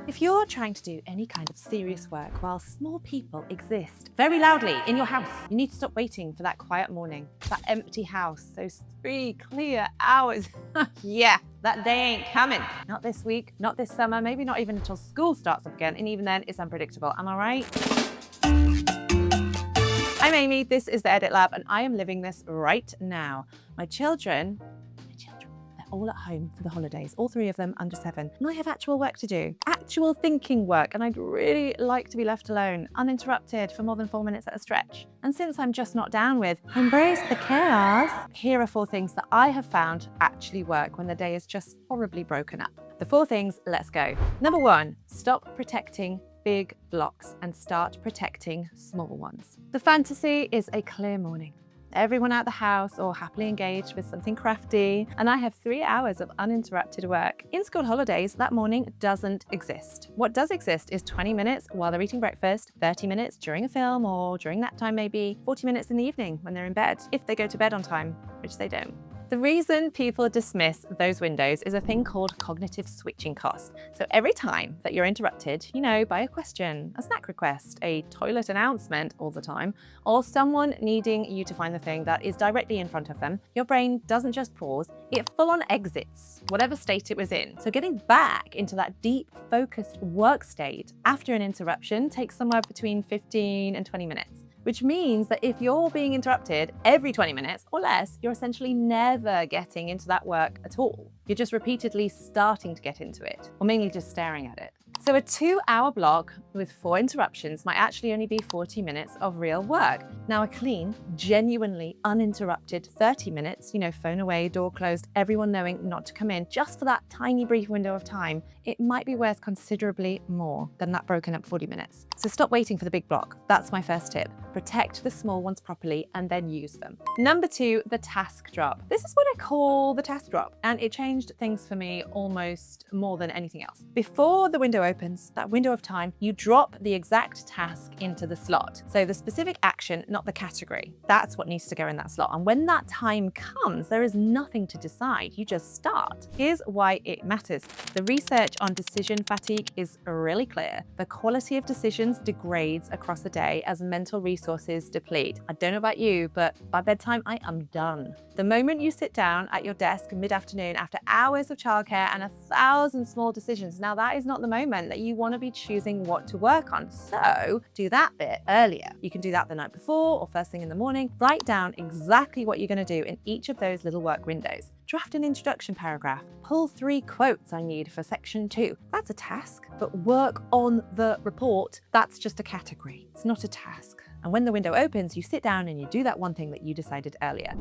If you're trying to do any kind of serious work while small people exist very loudly in your house, you need to stop waiting for that quiet morning, that empty house, those 3 clear hours. Yeah, that day ain't coming. Not this week, not this summer, maybe not even until school starts up again, and even then it's unpredictable. Am I right? I'm Amy, this is the Edit Lab, and I am living this right now. My children, they're all at home for the holidays, all 3 of them under 7, and I have actual work to do, actual thinking work, and I'd really like to be left alone, uninterrupted for more than 4 minutes at a stretch. And since I'm just not down with embrace the chaos, here are 4 things that I have found actually work when the day is just horribly broken up. The 4 things, let's go. Number 1, stop protecting big blocks and start protecting small ones. The fantasy is a clear morning. Everyone out the house or happily engaged with something crafty, and I have 3 hours of uninterrupted work. In school holidays, that morning doesn't exist. What does exist is 20 minutes while they're eating breakfast, 30 minutes during a film or during nap time maybe, 40 minutes in the evening when they're in bed, if they go to bed on time, which they don't. The reason people dismiss those windows is a thing called cognitive switching cost. So every time that you're interrupted, by a question, a snack request, a toilet announcement all the time, or someone needing you to find the thing that is directly in front of them, your brain doesn't just pause, it full-on exits whatever state it was in. So getting back into that deep, focused work state after an interruption takes somewhere between 15 and 20 minutes. Which means that if you're being interrupted every 20 minutes or less, you're essentially never getting into that work at all. You're just repeatedly starting to get into it, or mainly just staring at it. So a 2-hour block with 4 interruptions might actually only be 40 minutes of real work. Now a clean, genuinely uninterrupted 30 minutes, phone away, door closed, everyone knowing not to come in, just for that tiny brief window of time, it might be worth considerably more than that broken up 40 minutes. So stop waiting for the big block. That's my first tip. Protect the small ones properly and then use them. Number 2, the task drop. This is what I call the task drop, and it changed things for me almost more than anything else. Before the window opens, that window of time, you drop the exact task into the slot. So the specific action, not the category. That's what needs to go in that slot. And when that time comes, there is nothing to decide. You just start. Here's why it matters. The research on decision fatigue is really clear. The quality of decisions degrades across the day as mental resources deplete. I don't know about you, but by bedtime, I am done. The moment you sit down at your desk mid-afternoon after hours of childcare and 1,000 small decisions, now that is not the moment that you want to be choosing what to work on. So do that bit earlier. You can do that the night before or first thing in the morning. Write down exactly what you're going to do in each of those little work windows. Draft an introduction paragraph. Pull 3 quotes I need for section 2. That's a task, but work on the report, that's just a category. It's not a task. And when the window opens, you sit down and you do that one thing that you decided earlier.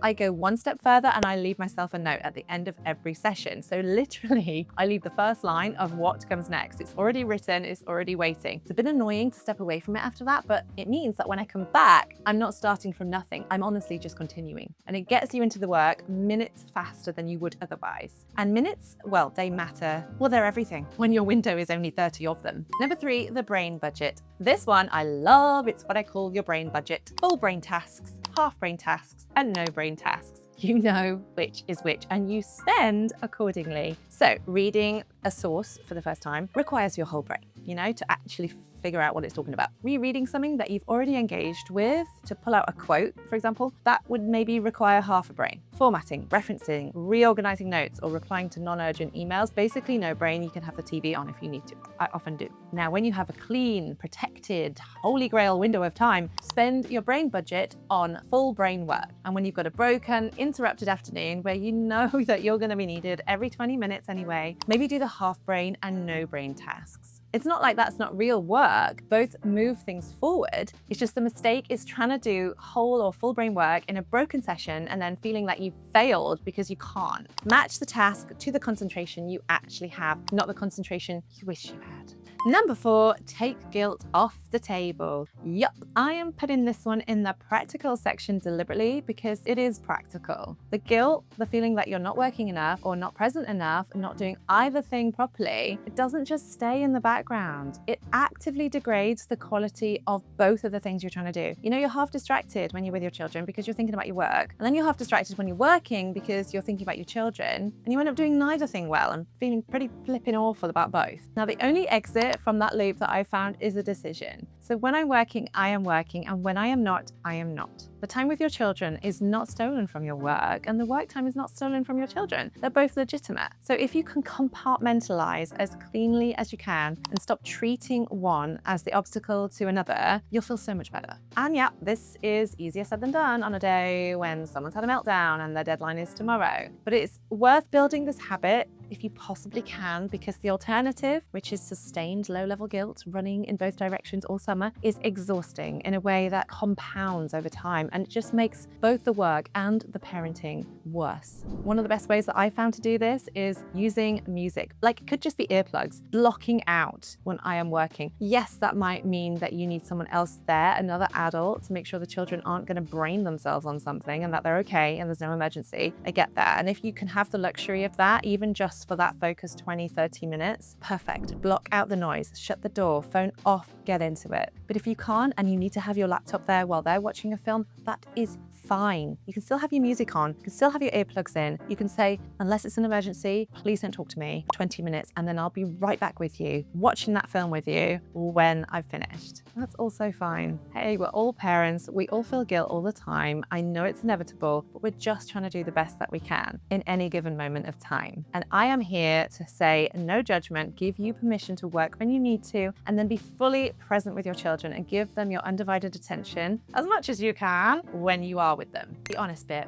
I go one step further and I leave myself a note at the end of every session. So literally, I leave the first line of what comes next. It's already written, it's already waiting. It's a bit annoying to step away from it after that, but it means that when I come back, I'm not starting from nothing. I'm honestly just continuing. And it gets you into the work minutes faster than you would otherwise. And minutes, well, they matter. Well, they're everything when your window is only 30 of them. Number 3, the brain budget. This one I love. It's what I call your brain budget. Full brain tasks, half brain tasks, and no brain tasks. You know which is which, and you spend accordingly. So reading a source for the first time requires your whole brain, to actually figure out what it's talking about. Rereading something that you've already engaged with to pull out a quote, for example, that would maybe require half a brain. Formatting, referencing, reorganizing notes, or replying to non-urgent emails, basically no brain. You can have the TV on if you need to. I often do. Now, when you have a clean, protected, holy grail window of time, spend your brain budget on full brain work. And when you've got a broken, interrupted afternoon where you know that you're going to be needed every 20 minutes anyway, maybe do the half brain and no brain tasks. It's not like that's not real work. Both move things forward. It's just the mistake is trying to do whole or full brain work in a broken session and then feeling like you failed because you can't. Match the task to the concentration you actually have, not the concentration you wish you had. bad. Number 4, take guilt off the table. Yup, I am putting this one in the practical section deliberately because it is practical. The guilt, the feeling that you're not working enough or not present enough, not doing either thing properly, it doesn't just stay in the background. It actively degrades the quality of both of the things you're trying to do. You know, you're half distracted when you're with your children because you're thinking about your work, and then you're half distracted when you're working because you're thinking about your children, and you end up doing neither thing well and feeling pretty flipping awful about both. Now, the only exit from that loop that I found is a decision. So when I'm working, I am working, and when I am not, I am not. The time with your children is not stolen from your work, and the work time is not stolen from your children. They're both legitimate. So if you can compartmentalize as cleanly as you can and stop treating one as the obstacle to another, you'll feel so much better. And yeah, this is easier said than done on a day when someone's had a meltdown and their deadline is tomorrow. But it's worth building this habit if you possibly can, because the alternative, which is sustained low-level guilt running in both directions all summer, is exhausting in a way that compounds over time, and it just makes both the work and the parenting worse. One of the best ways that I found to do this is using music. Like, it could just be earplugs, blocking out when I am working. Yes, that might mean that you need someone else there, another adult, to make sure the children aren't going to brain themselves on something and that they're okay and there's no emergency. I get that. And if you can have the luxury of that, even just for that focused 20-30 minutes, perfect. Block out the noise, shut the door, phone off, get into it. But if you can't and you need to have your laptop there while they're watching a film, that is fine. You can still have your music on, you can still have your earplugs in. You can say, unless it's an emergency, please don't talk to me for 20 minutes, and then I'll be right back with you, watching that film with you when I've finished. That's also fine. Hey, we're all parents, we all feel guilt all the time. I know it's inevitable, but we're just trying to do the best that we can in any given moment of time. And I am here to say no judgment, give you permission to work when you need to, and then be fully present with your children and give them your undivided attention as much as you can when you are with them. The honest bit.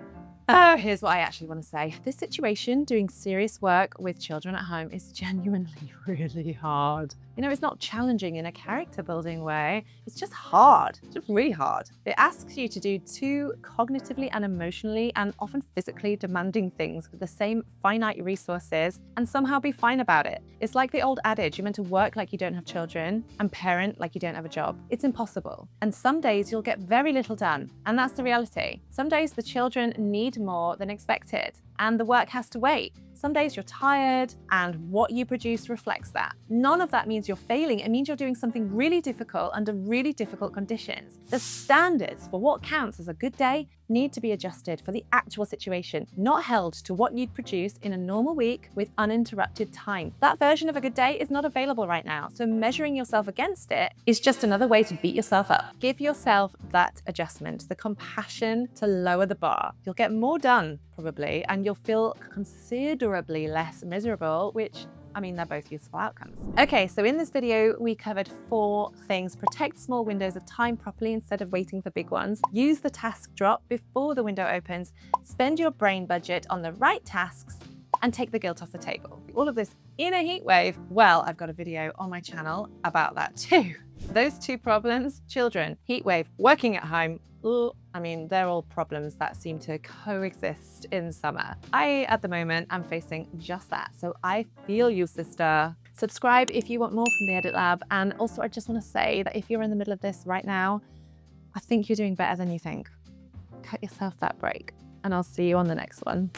Oh, here's what I actually want to say. This situation, doing serious work with children at home, is genuinely really hard. You know, it's not challenging in a character building way. It's just hard. It's just really hard. It asks you to do two cognitively and emotionally and often physically demanding things with the same finite resources and somehow be fine about it. It's like the old adage, you're meant to work like you don't have children and parent like you don't have a job. It's impossible. And some days you'll get very little done. And that's the reality. Some days the children need more than expected and the work has to wait. Some days you're tired and what you produce reflects that. None of that means you're failing. It means you're doing something really difficult under really difficult conditions. The standards for what counts as a good day need to be adjusted for the actual situation, not held to what you'd produce in a normal week with uninterrupted time. That version of a good day is not available right now, so measuring yourself against it is just another way to beat yourself up. Give yourself that adjustment, the compassion to lower the bar. You'll get more done, probably, and you'll feel considerably less miserable, which, I mean, they're both useful outcomes. Okay, so in this video, we covered 4 things. Protect small windows of time properly instead of waiting for big ones. Use the task drop before the window opens. Spend your brain budget on the right tasks and take the guilt off the table. All of this in a heat wave. Well, I've got a video on my channel about that too. Those 2 problems, children, heat wave, working at home, I mean, they're all problems that seem to coexist in summer. I, at the moment, am facing just that. So I feel you, sister. Subscribe if you want more from the Edit Lab. And also, I just want to say that if you're in the middle of this right now, I think you're doing better than you think. Cut yourself that break, and I'll see you on the next one.